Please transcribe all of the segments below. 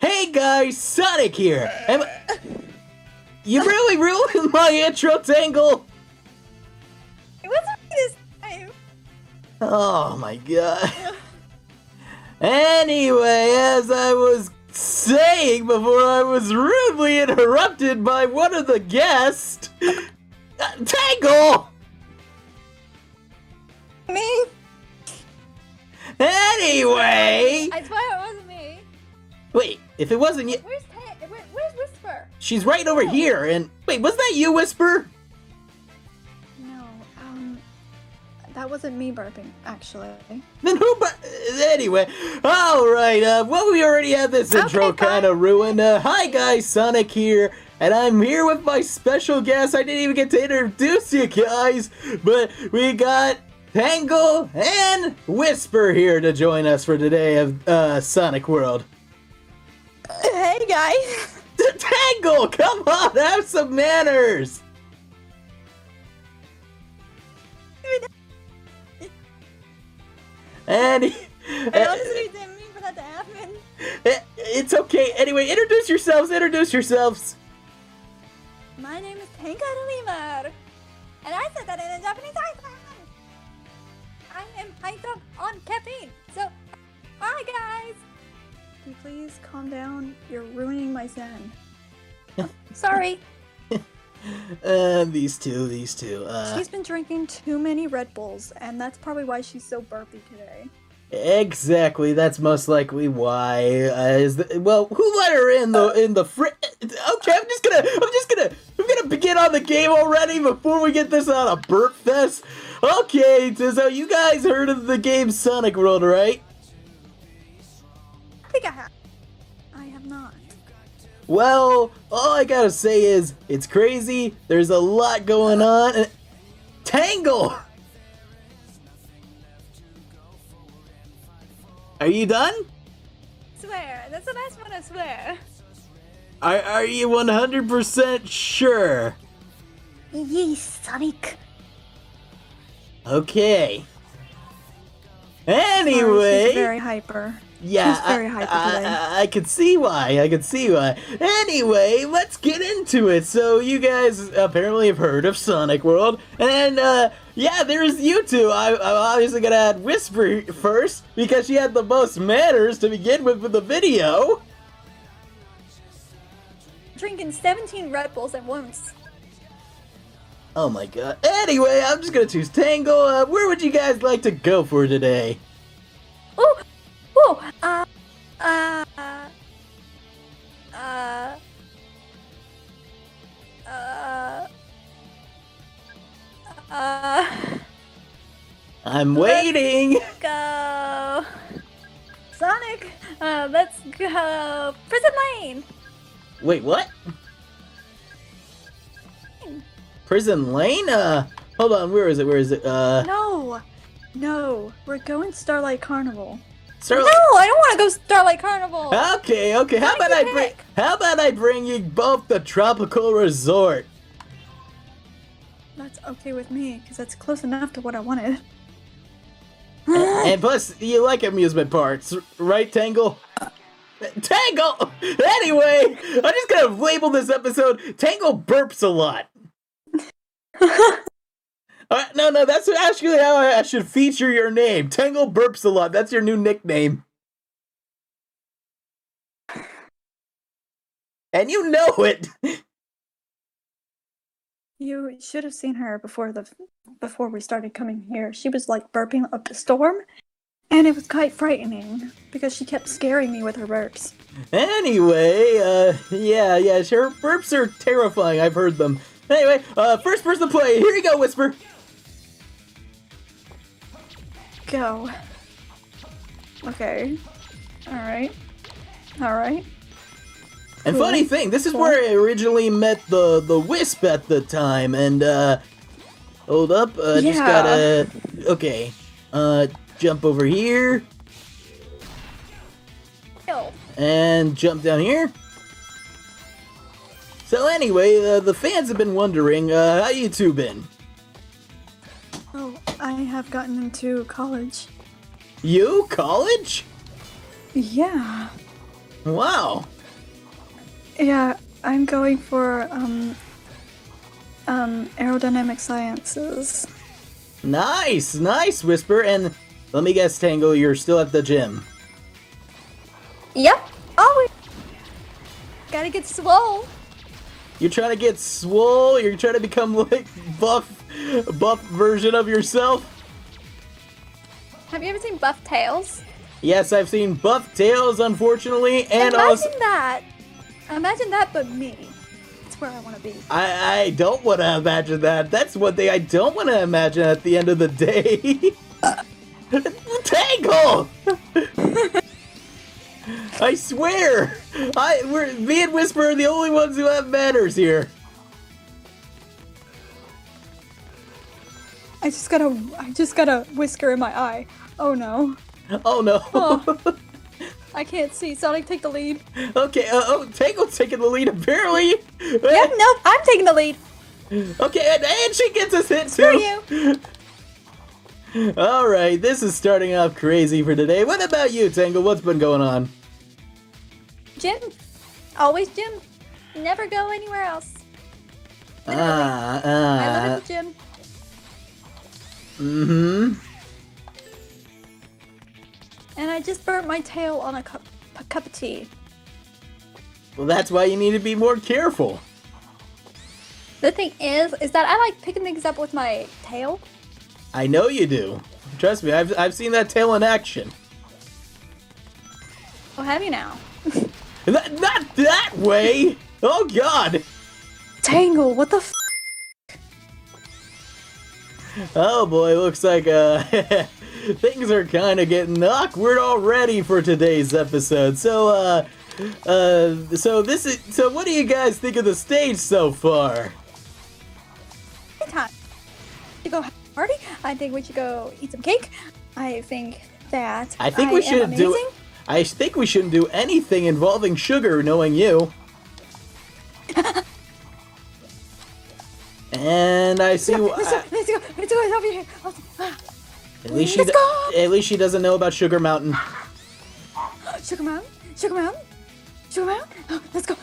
Hey guys, Sonic here! You really ruined my intro, Tangle! It wasn't me this time! Oh my god. Anyway, as I was saying before I was rudely interrupted by one of the guests, Tangle! Me? Anyway! I swear it wasn't me. Wait, if it wasn't you... Where's Whisper? She's right over here, and... Wait, was that you, Whisper? No, that wasn't me burping, actually. Then who anyway, alright, well, we already had this intro kind of ruined. Hi guys, Sonic here, and I'm here with my special guest. I didn't even get to introduce you guys, but we got Tangle and Whisper here to join us for today of Sonic World. Hey guys! Tangle, come on, have some manners! And I honestly didn't mean for that to happen. It's okay. Anyway, introduce yourselves. My name is Tangle and Whisper, and I said that in a Japanese accent. I am hyped up on caffeine, so hi guys! Can you please calm down? You're ruining my zen. Sorry. These two. She's been drinking too many Red Bulls, and that's probably why she's so burpy today. Exactly. That's most likely why. Well, who let her in the Okay, I'm gonna begin on the game already before we get this on a burp fest. Okay, so you guys heard of the game Sonic World, right? I think I have. I have not. Well, all I gotta say is, it's crazy, there's a lot going on, and... Tangle! Are you done? Swear, that's the last one I swear. Are you 100% sure? Yes, Sonic. Okay. Anyway... She's very hyper. Yeah, she's very hyper today. I could see why. Anyway, let's get into it. So you guys apparently have heard of Sonic World, and yeah, there's you two. I'm obviously gonna add Whisper first because she had the most manners to begin with the video. Drinking 17 Red Bulls at once. Oh my god. Anyway, I'm just gonna choose Tangle. Where would you guys like to go for today? Oh. I'm waiting. Let's go. Sonic, let's go. Prison Lane. Wait, what? Prison Lane? Hold on, where is it? No, we're going Starlight Carnival. Starlight... No, I don't want to go Starlight Carnival. Okay. How about I bring you both the Tropical Resort? That's okay with me, because that's close enough to what I wanted. And plus, you like amusement parks, right, Tangle? Tangle! Anyway, I'm just gonna label this episode Tangle Burps a Lot. No, that's actually how I should feature your name. Tangle Burps a Lot. That's your new nickname. And you know it. You should have seen her before we started coming here. She was like burping up a storm, and it was quite frightening because she kept scaring me with her burps. Anyway, yeah, sure, burps are terrifying. I've heard them. Anyway, first person to play. Here you go, Whisper. Go. Okay. Alright. And funny thing, this is where I originally met the Wisp at the time, and, hold up, just gotta, okay, jump over here, and jump down here. So anyway, the fans have been wondering, how you two been? Oh, I have gotten into college. You? College? Yeah. Wow. Yeah, I'm going for aerodynamic sciences. Nice, Whisper. And let me guess, Tangle, you're still at the gym. Yep. Always. Gotta get swole. You're trying to get swole? You're trying to become like buff version of yourself? Have you ever seen Buff Tails? Yes, I've seen buff tails, unfortunately, and Imagine also... that. Imagine that, but me. That's where I want to be. I don't want to imagine that. That's one thing I don't want to imagine at the end of the day. Tangle! I swear! Me and Whisper are the only ones who have manners here. I just got a whisker in my eye. Oh no. Oh no. Oh. I can't see. Sonic, take the lead. Okay, Tangle's taking the lead apparently. Yep, nope, I'm taking the lead. Okay, and she gets us hit Screw too. You. Alright, this is starting off crazy for today. What about you, Tangle? What's been going on? Gym. Always gym. Never go anywhere else. Literally. I live at the gym. Mm-hmm. And I just burnt my tail on a cup of tea. Well, that's why you need to be more careful. The thing is that I like picking things up with my tail. I know you do. Trust me, I've seen that tail in action. Oh, have you now? Not that way! Oh god! Tangle, what the f? Oh boy, looks like things are kind of getting awkward already for today's episode. So what do you guys think of the stage so far? Time to go party. I think we should go eat some cake. I think that I think we shouldn't do anything involving sugar, knowing you. And I see. Let's go over here. At least she doesn't know about Sugar Mountain. Sugar Mountain. Oh, let's go.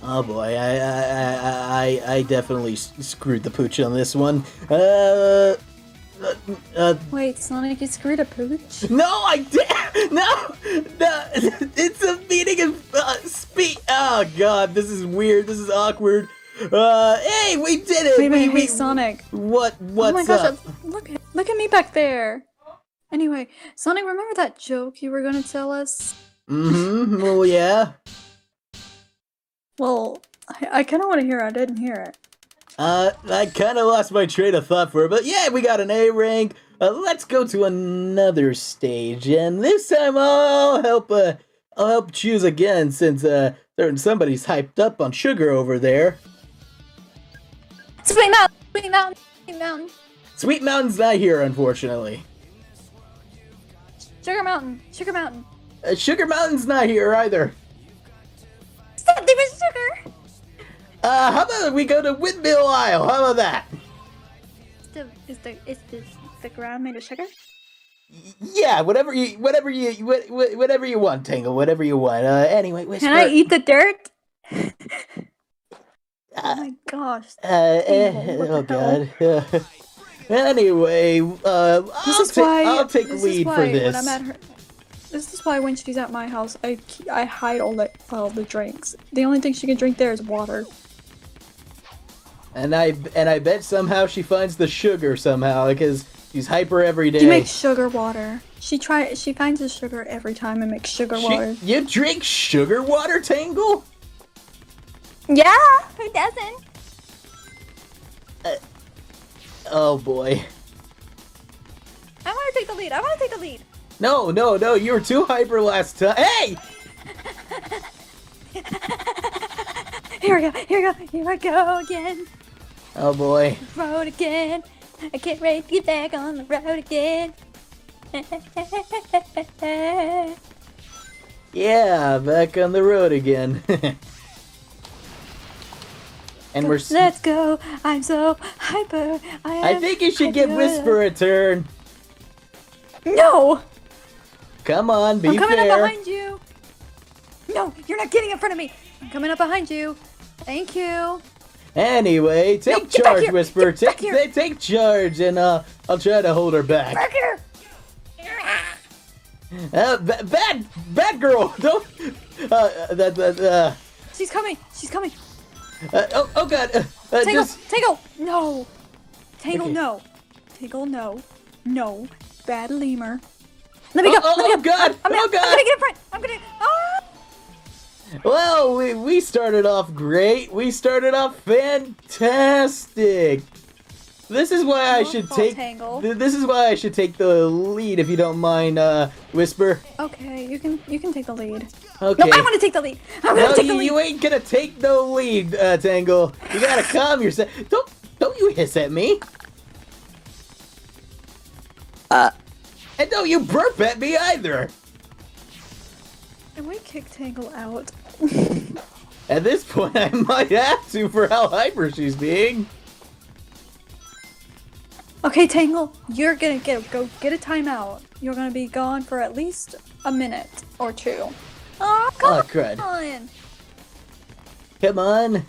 Oh boy, I definitely screwed the pooch on this one. Wait, Sonic, you screwed a pooch? No, I did. No, it's a meeting of speech. Oh god, this is weird. This is awkward. Hey, we did it. Hey, Sonic. What's oh my gosh, up? Look at me back there. Anyway, Sonic, remember that joke you were gonna tell us? Mm-hmm. Well, yeah. Well, I kind of want to hear it. I didn't hear it. I kind of lost my train of thought for it, but yeah, we got an A rank. Let's go to another stage, and this time I'll help choose again since somebody's hyped up on sugar over there. Sweet Mountain. Sweet Mountain's not here, unfortunately. Sugar Mountain. Sugar Mountain's not here either. Stop leaving sugar. How about we go to Windmill Isle? How about that? Is the ground made of sugar? Yeah, whatever you want, Tangle. Whatever you want. Anyway, Whisper. Can I eat the dirt? Oh my gosh. Oh god. Anyway, I'll take lead for this. When I'm at her, this is why when she's at my house, I hide all the drinks. The only thing she can drink there is water. And I bet somehow she finds the sugar somehow because she's hyper every day. She makes sugar water. She finds the sugar every time and makes sugar water. You drink sugar water, Tangle? Yeah, who doesn't? Oh boy. I want to take the lead. No, you were too hyper last time. Hey! Here I go again. Oh boy. Road again. I can't wait to get back on the road again. Yeah, back on the road again. And let's go. I'm so hyper. I think you should give Whisper a turn. No. Come on, be fair. I'm coming up behind you. No, you're not getting in front of me. I'm coming up behind you. Thank you. Anyway, take get back charge, here. Whisper. Get back here. Take charge, and I'll try to hold her back. Back here. Bad girl. Don't. She's coming. She's coming. Oh God. Tangle. Tangle. No. Tangle. Okay. No. Tangle. No. No. Bad lemur. Let me go. Oh, Let me go. God. I'm Oh, God. gonna get in front. I'm gonna. Ah! Well, we started off great. We started off fantastic. This is why I should take. Tangle. This is why I should take the lead, if you don't mind, Whisper. Okay, you can take the lead. Okay. No, I want to take the lead. I'm gonna take the lead. You ain't gonna take no lead, Tangle. You gotta calm yourself. Don't you hiss at me. And don't you burp at me either. Can we kick Tangle out? At this point, I might have to for how hyper she's being. Okay, Tangle, you're gonna go get a timeout. You're gonna be gone for at least a minute or two. Oh, come crud. on! Come on.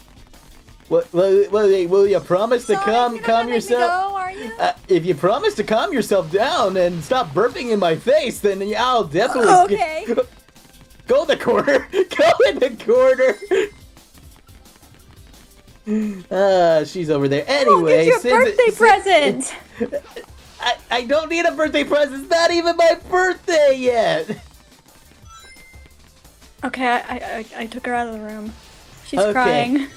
Will you promise to calm yourself? Go, are you? If you promise to calm yourself down and stop burping in my face, then I'll definitely. Okay. Go in the corner. Go in the corner. She's over there. Anyway, get your birthday present. I don't need a birthday present. It's not even my birthday yet. Okay, I took her out of the room. She's Okay. crying.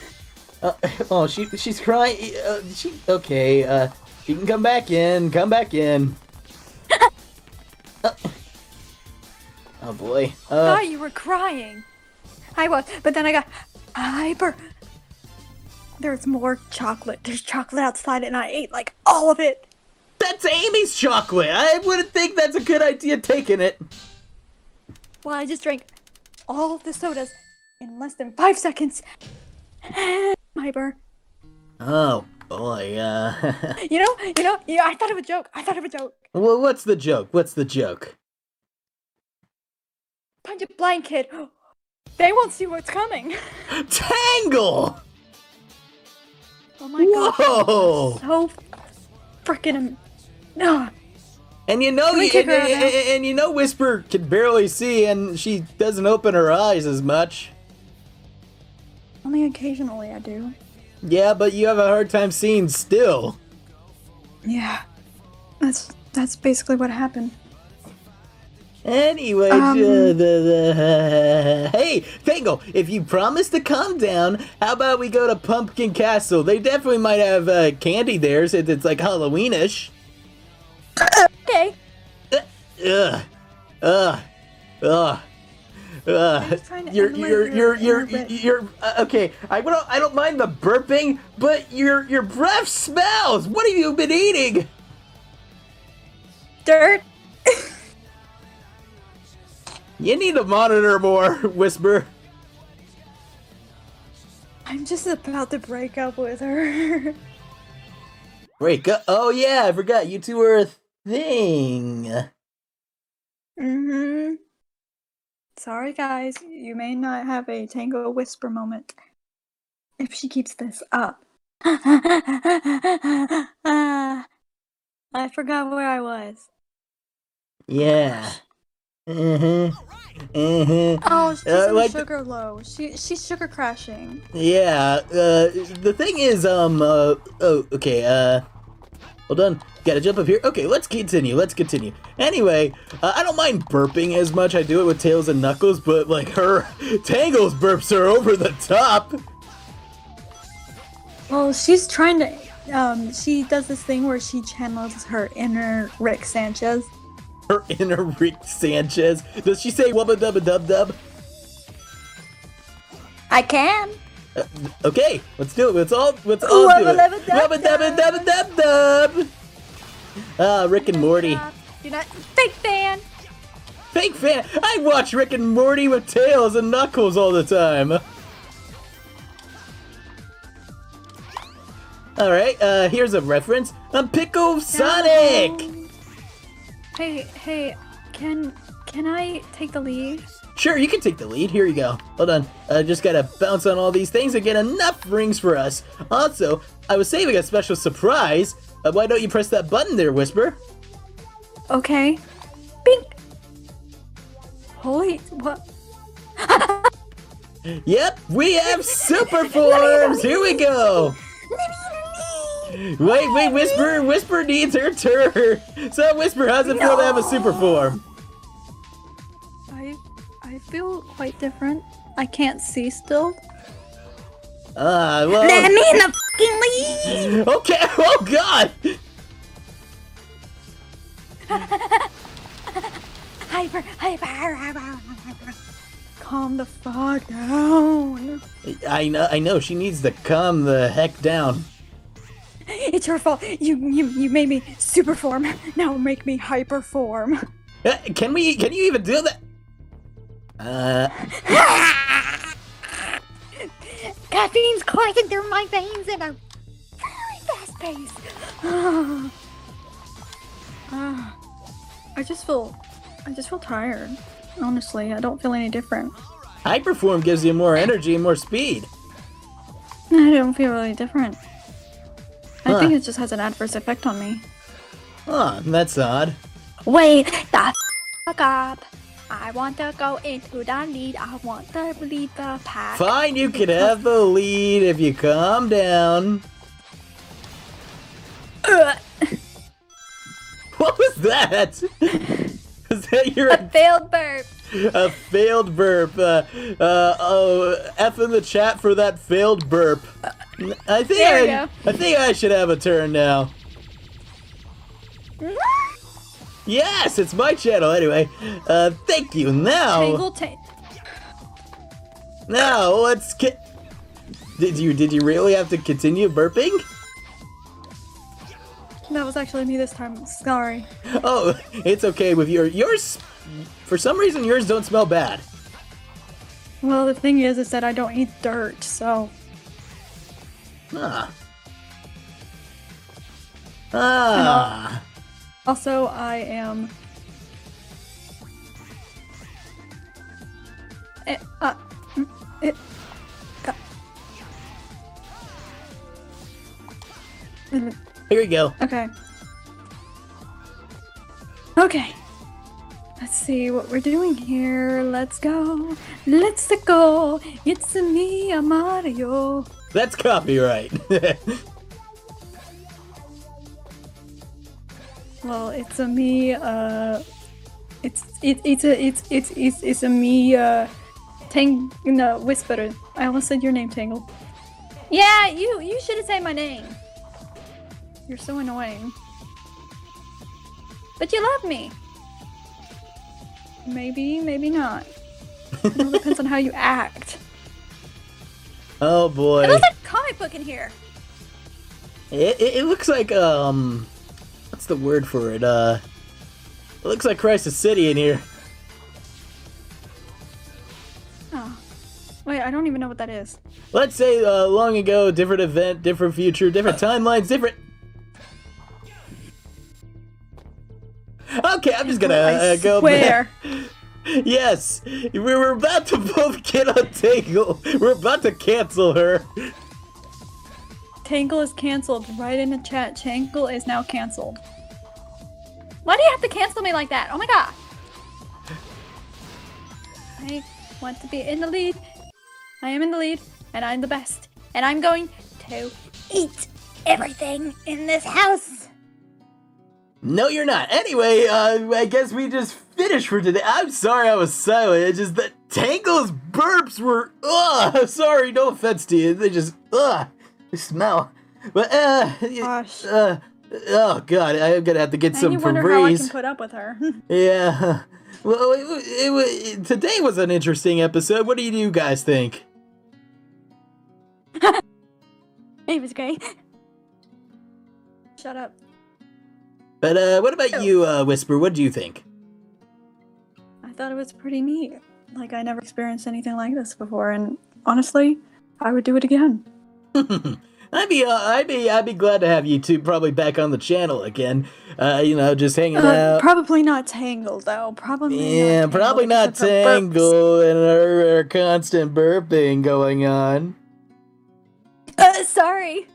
She's crying. Okay. She can come back in. Come back in. Oh boy. I thought you were crying. I was, but then I got hyper. There's more chocolate. There's chocolate outside and I ate like all of it. That's Amy's chocolate. I wouldn't think that's a good idea taking it. Well, I just drank all of the sodas in less than 5 seconds. Hyper. Oh boy. You know, I thought of a joke. Well, what's the joke? Punch a blind kid. They won't see what's coming. Tangle! Oh my god. Whoa! So freaking. No. And you know, Can we kick her out now? and you know, Whisper can barely see, and she doesn't open her eyes as much. Only occasionally I do. Yeah, but you have a hard time seeing still. Yeah. That's basically what happened. Anyway, hey, Tangle, if you promise to calm down, how about we go to Pumpkin Castle? They definitely might have candy there since it's like Halloweenish. Okay. You're okay. I don't mind the burping, but your breath smells. What have you been eating? Dirt. You need to monitor more, Whisper. I'm just about to break up with her. Break up? Oh yeah, I forgot. You two are a thing. Mm-hmm. Sorry guys, you may not have a Tango Whisper moment if she keeps this up. I forgot where I was. Yeah. Oh, she's in sugar low. She's sugar crashing. Yeah. The thing is, okay. Hold on. Gotta jump up here. Okay, let's continue. Anyway, I don't mind burping as much. I do it with Tails and Knuckles, but like Tangle's burps are over the top. Well, she's trying to. She does this thing where she channels her inner Rick Sanchez. Her inner Rick Sanchez. Does she say wubba dubba dub dub? I can. Okay, let's do it. Let's all do it. Wubba dubba dubba dub dub. Rick and Morty. You're not fake fan. Fake fan. I watch Rick and Morty with Tails and Knuckles all the time. All right. Here's a reference. I'm Pickle Sonic. Hey, can I take the lead? Sure, you can take the lead. Here you go. Hold on. I just gotta bounce on all these things and get enough rings for us. Also, I was saving a special surprise. Why don't you press that button there, Whisper? Okay. Bink! Holy, what? Yep, we have super forms! Here we go! Wait, Whisper needs her turn! So, Whisper, how's it feel to have a super form? I feel quite different. I can't see still. Well... Let me in the fucking lead! Okay, oh god! Hyper. Calm the fuck down. I know, she needs to calm the heck down. It's your fault. You made me super form. Now make me hyper form. Can you even do that? Caffeine's coursing through my veins at a very fast pace. I just feel tired. Honestly, I don't feel any different. Hyperform gives you more energy and more speed. I don't feel really different. I think it just has an adverse effect on me. Huh, that's odd. Wait the fuck up. I want to go into the lead. I want to lead the pack. Fine, you can have the lead if you calm down. What was that? Was that your... A failed burp. A failed burp. F in the chat for that failed burp. I think I should have a turn now. Yes, it's my channel anyway. Thank you. Now let's get. Did you really have to continue burping? That was actually me this time. Sorry. Oh, it's okay with yours. For some reason, yours don't smell bad. Well, the thing is that I don't eat dirt, so. Also, I am. Here we go. Okay. Okay. Let's see what we're doing here. Let's go. It's me, a Mario. That's copyright. Well, it's a me. It's a me. Whisper. I almost said your name, Tangle. Yeah, you should have said my name. You're so annoying. But you love me. Maybe, maybe not. It all depends on how you act. Oh boy. It looks like a comic book in here. It looks like what's the word for it? It looks like Crisis City in here. Oh. Wait, I don't even know what that is. Let's say long ago, different event, different future, different timelines, different. Okay, I'm just gonna go back. Yes, we were about to both get on Tangle. We're about to cancel her. Tangle is canceled. Right in the chat. Tangle is now canceled. Why do you have to cancel me like that? Oh my god. I want to be in the lead. I am in the lead, and I'm the best. And I'm going to eat everything in this house. No, you're not. Anyway, I guess we just finished for today. I'm sorry I was silent. It's just that Tangle's burps were, sorry, no offense to you. They just, they smell. But, Gosh. Oh god, I'm gonna have to get some Febreze. I wonder how I can put up with her. Yeah. Well, today was an interesting episode. What do you guys think? It was great. Shut up. But what about you, Whisper? What do you think? I thought it was pretty neat. Like, I never experienced anything like this before, and honestly, I would do it again. I'd be glad to have you two probably back on the channel again. Just hanging out. Probably not Tangle though. Probably Yeah, not Tangle probably because not of her burps. Tangle and her constant burping going on. Sorry.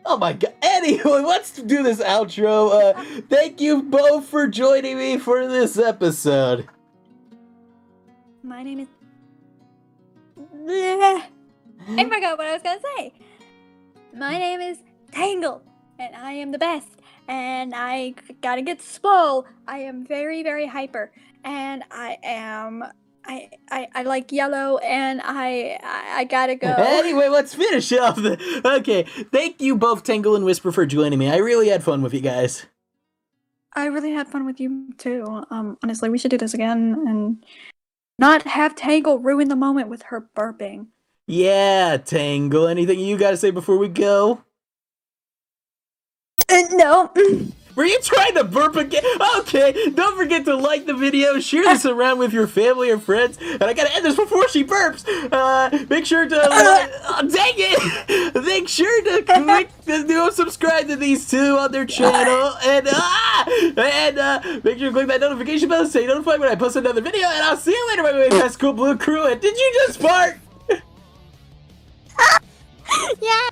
Oh my god. Anyway, let's do this outro. Thank you both for joining me for this episode. My name is... Bleh. I forgot what I was gonna say. My name is Tangle, and I am the best. And I gotta get swole. I am very, very hyper. And I like yellow, and I gotta go. Anyway, let's finish off Okay, thank you both, Tangle and Whisper, for joining me. I really had fun with you guys. I really had fun with you too. Honestly, we should do this again and not have Tangle ruin the moment with her burping. Yeah, Tangle. Anything you gotta say before we go? No. Were you trying to burp again? Okay, don't forget to like the video, share this around with your family or friends, and I gotta end this before she burps. Make sure to, dang it! Make sure to click, subscribe to these two on their channel, and make sure to click that notification bell so you're notified when I post another video, and I'll see you later, my best cool blue crew, and did you just fart? Yeah.